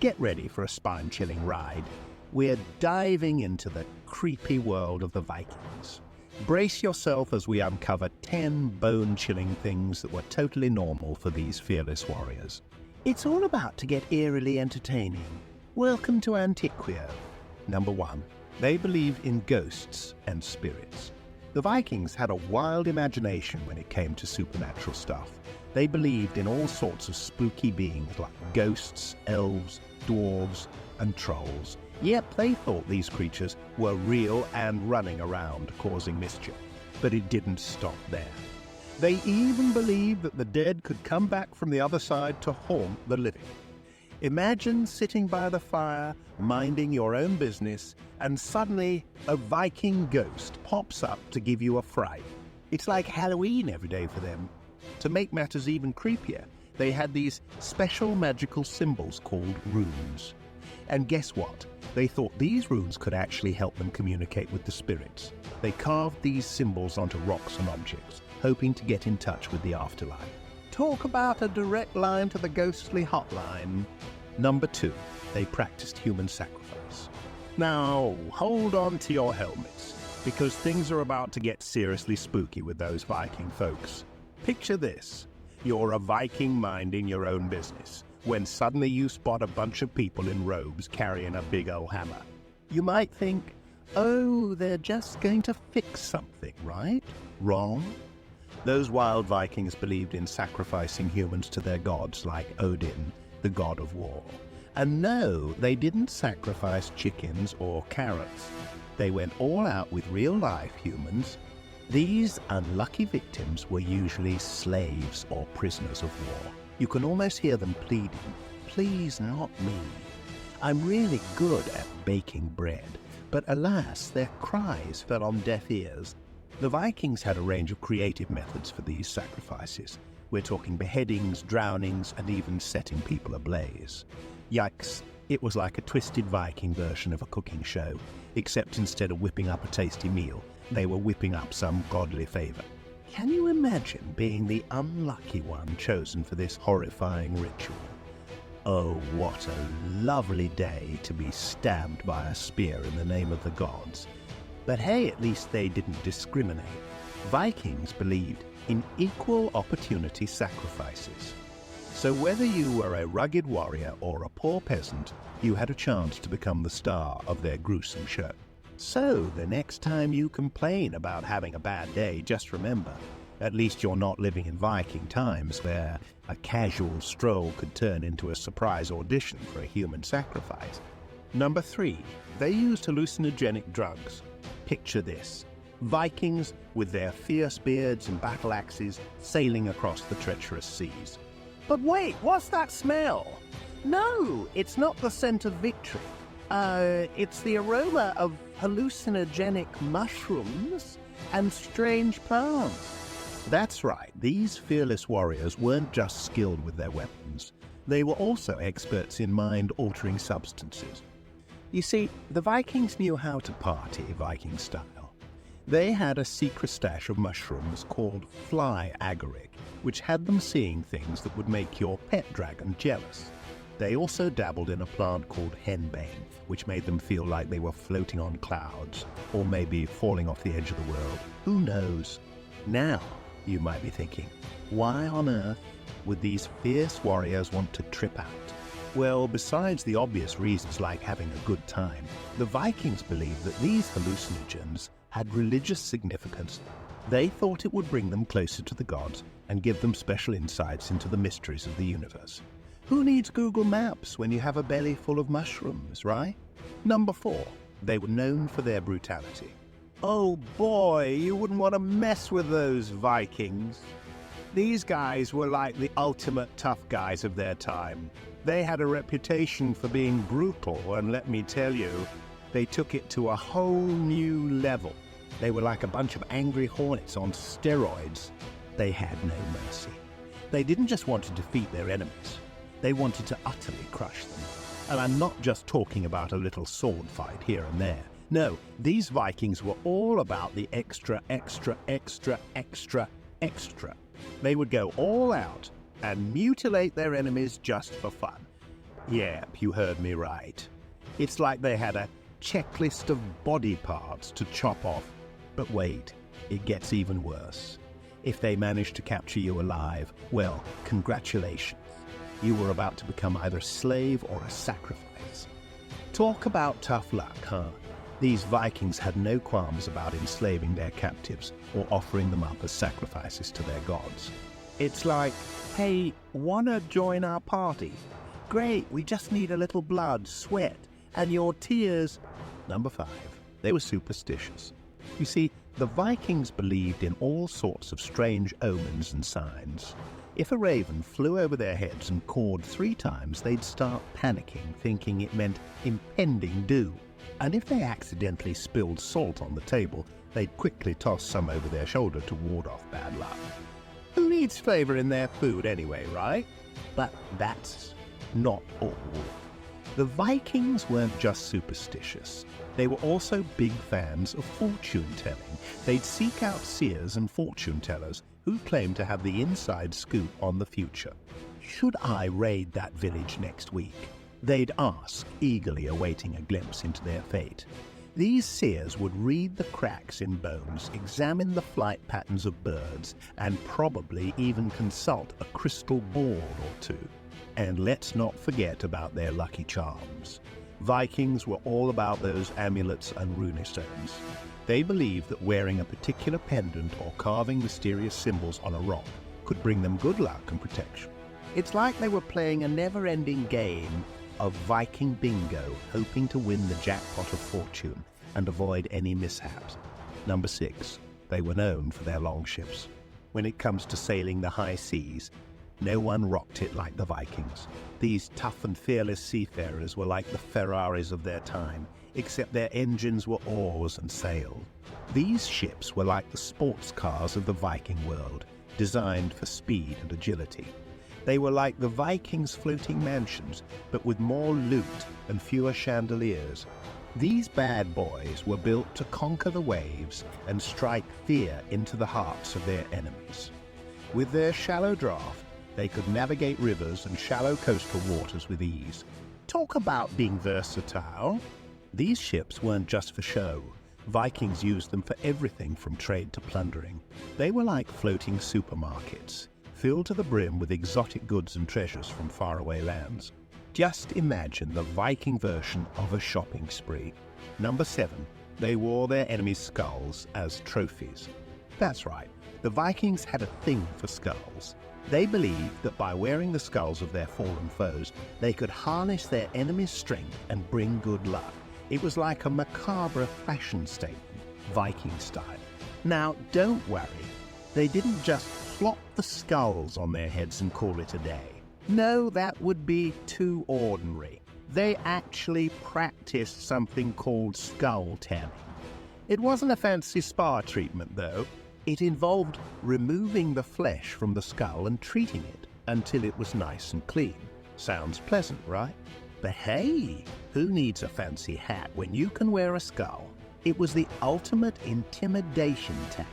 Get ready for a spine-chilling ride. We're diving into the creepy world of the Vikings. Brace yourself as we uncover 10 bone-chilling things that were totally normal for these fearless warriors. It's all about to get eerily entertaining. Welcome to Antiquia. Number 1. They believed in ghosts and spirits. The Vikings had a wild imagination when it came to supernatural stuff. They believed in all sorts of spooky beings like ghosts, elves, dwarves, and trolls. Yep, they thought these creatures were real and running around causing mischief. But it didn't stop there. They even believed that the dead could come back from the other side to haunt the living. Imagine sitting by the fire, minding your own business, and suddenly a Viking ghost pops up to give you a fright. It's like Halloween every day for them. To make matters even creepier, they had these special magical symbols called runes. And guess what? They thought these runes could actually help them communicate with the spirits. They carved these symbols onto rocks and objects, hoping to get in touch with the afterlife. Talk about a direct line to the ghostly hotline. Number 2, they practiced human sacrifice. Now, hold on to your helmets, because things are about to get seriously spooky with those Viking folks. Picture this. You're a Viking minding your own business, when suddenly you spot a bunch of people in robes carrying a big old hammer. You might think, oh, they're just going to fix something, right? Wrong. Those wild Vikings believed in sacrificing humans to their gods like Odin, the god of war. And no, they didn't sacrifice chickens or carrots. They went all out with real-life humans. These unlucky victims were usually slaves or prisoners of war. You can almost hear them pleading, "Please, not me. I'm really good at baking bread." But alas, their cries fell on deaf ears. The Vikings had a range of creative methods for these sacrifices. We're talking beheadings, drownings, and even setting people ablaze. Yikes, it was like a twisted Viking version of a cooking show, except instead of whipping up a tasty meal, they were whipping up some godly favor. Can you imagine being the unlucky one chosen for this horrifying ritual? Oh, what a lovely day to be stabbed by a spear in the name of the gods. But hey, at least they didn't discriminate. Vikings believed in equal opportunity sacrifices. So whether you were a rugged warrior or a poor peasant, you had a chance to become the star of their gruesome show. So the next time you complain about having a bad day, just remember, at least you're not living in Viking times where a casual stroll could turn into a surprise audition for a human sacrifice. Number 3, they used hallucinogenic drugs. Picture this. Vikings with their fierce beards and battle axes sailing across the treacherous seas. But wait, what's that smell? No, it's not the scent of victory. It's the aroma of hallucinogenic mushrooms and strange plants. That's right, these fearless warriors weren't just skilled with their weapons. They were also experts in mind-altering substances. You see, the Vikings knew how to party Viking style. They had a secret stash of mushrooms called fly agaric, which had them seeing things that would make your pet dragon jealous. They also dabbled in a plant called henbane, which made them feel like they were floating on clouds, or maybe falling off the edge of the world. Who knows? Now, you might be thinking, why on earth would these fierce warriors want to trip out? Well, besides the obvious reasons like having a good time, the Vikings believed that these hallucinogens had religious significance. They thought it would bring them closer to the gods and give them special insights into the mysteries of the universe. Who needs Google Maps when you have a belly full of mushrooms, right? Number 4, they were known for their brutality. Oh boy, you wouldn't want to mess with those Vikings. These guys were like the ultimate tough guys of their time. They had a reputation for being brutal, and let me tell you, they took it to a whole new level. They were like a bunch of angry hornets on steroids. They had no mercy. They didn't just want to defeat their enemies. They wanted to utterly crush them. And I'm not just talking about a little sword fight here and there. No, these Vikings were all about the extra. They would go all out and mutilate their enemies just for fun. Yep, you heard me right. It's like they had a checklist of body parts to chop off. But wait, it gets even worse. If they managed to capture you alive, well, congratulations. You were about to become either a slave or a sacrifice. Talk about tough luck, huh? These Vikings had no qualms about enslaving their captives or offering them up as sacrifices to their gods. It's like, hey, wanna join our party? Great, we just need a little blood, sweat, and your tears. Number 5, they were superstitious. You see, the Vikings believed in all sorts of strange omens and signs. If a raven flew over their heads and cawed 3 times, they'd start panicking, thinking it meant impending doom. And if they accidentally spilled salt on the table, they'd quickly toss some over their shoulder to ward off bad luck. Who needs flavor in their food anyway, right? But that's not all. The Vikings weren't just superstitious. They were also big fans of fortune-telling. They'd seek out seers and fortune-tellers who claimed to have the inside scoop on the future. Should I raid that village next week? They'd ask, eagerly awaiting a glimpse into their fate. These seers would read the cracks in bones, examine the flight patterns of birds, and probably even consult a crystal ball or two. And let's not forget about their lucky charms. Vikings were all about those amulets and runestones. They believed that wearing a particular pendant or carving mysterious symbols on a rock could bring them good luck and protection. It's like they were playing a never-ending game of Viking bingo, hoping to win the jackpot of fortune and avoid any mishaps. Number 6, they were known for their longships. When it comes to sailing the high seas, no one rocked it like the Vikings. These tough and fearless seafarers were like the Ferraris of their time, except their engines were oars and sails. These ships were like the sports cars of the Viking world, designed for speed and agility. They were like the Vikings' floating mansions, but with more loot and fewer chandeliers. These bad boys were built to conquer the waves and strike fear into the hearts of their enemies. With their shallow draft, they could navigate rivers and shallow coastal waters with ease. Talk about being versatile. These ships weren't just for show. Vikings used them for everything from trade to plundering. They were like floating supermarkets, filled to the brim with exotic goods and treasures from faraway lands. Just imagine the Viking version of a shopping spree. Number 7, they wore their enemies' skulls as trophies. That's right, the Vikings had a thing for skulls. They believed that by wearing the skulls of their fallen foes, they could harness their enemy's strength and bring good luck. It was like a macabre fashion statement, Viking style. Now, don't worry, they didn't just plop the skulls on their heads and call it a day. No, that would be too ordinary. They actually practiced something called skull tanning. It wasn't a fancy spa treatment, though. It involved removing the flesh from the skull and treating it until it was nice and clean. Sounds pleasant, right? But hey, who needs a fancy hat when you can wear a skull? It was the ultimate intimidation tactic.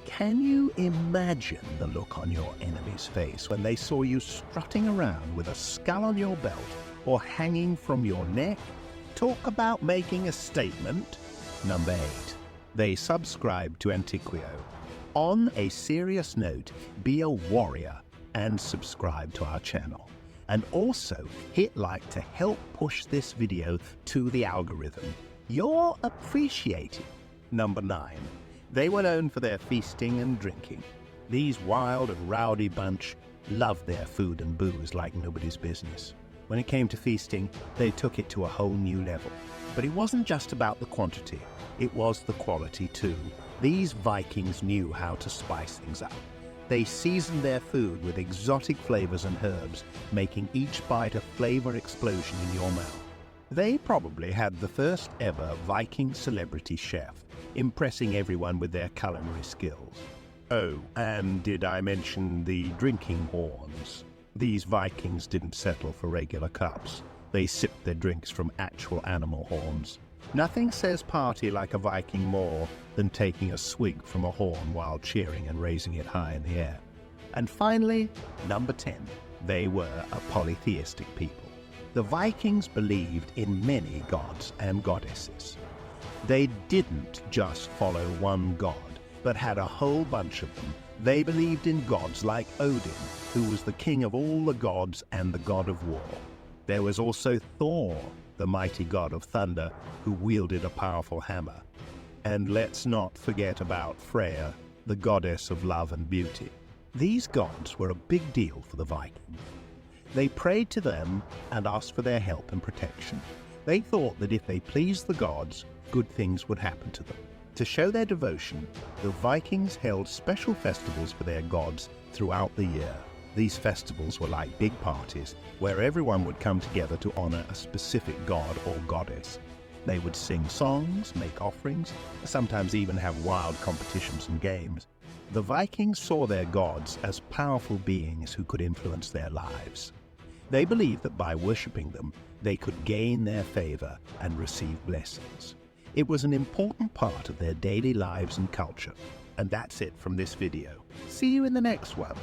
Can you imagine the look on your enemy's face when they saw you strutting around with a skull on your belt or hanging from your neck? Talk about making a statement. Number 8. They subscribed to Antiquio. On a serious note, be a warrior and subscribe to our channel. And also hit like to help push this video to the algorithm. You're appreciated. Number 9. They were known for their feasting and drinking. These wild and rowdy bunch loved their food and booze like nobody's business. When it came to feasting, they took it to a whole new level. But it wasn't just about the quantity, it was the quality too. These Vikings knew how to spice things up. They seasoned their food with exotic flavors and herbs, making each bite a flavor explosion in your mouth. They probably had the first ever Viking celebrity chef, impressing everyone with their culinary skills. Oh, and did I mention the drinking horns? These Vikings didn't settle for regular cups. They sipped their drinks from actual animal horns. Nothing says party like a Viking more than taking a swig from a horn while cheering and raising it high in the air. And finally, number 10, they were a polytheistic people. The Vikings believed in many gods and goddesses. They didn't just follow one god, but had a whole bunch of them. They believed in gods like Odin, who was the king of all the gods and the god of war. There was also Thor, the mighty god of thunder, who wielded a powerful hammer. And let's not forget about Freya, the goddess of love and beauty. These gods were a big deal for the Vikings. They prayed to them and asked for their help and protection. They thought that if they pleased the gods, good things would happen to them. To show their devotion, the Vikings held special festivals for their gods throughout the year. These festivals were like big parties where everyone would come together to honor a specific god or goddess. They would sing songs, make offerings, sometimes even have wild competitions and games. The Vikings saw their gods as powerful beings who could influence their lives. They believed that by worshipping them, they could gain their favor and receive blessings. It was an important part of their daily lives and culture. And that's it from this video. See you in the next one.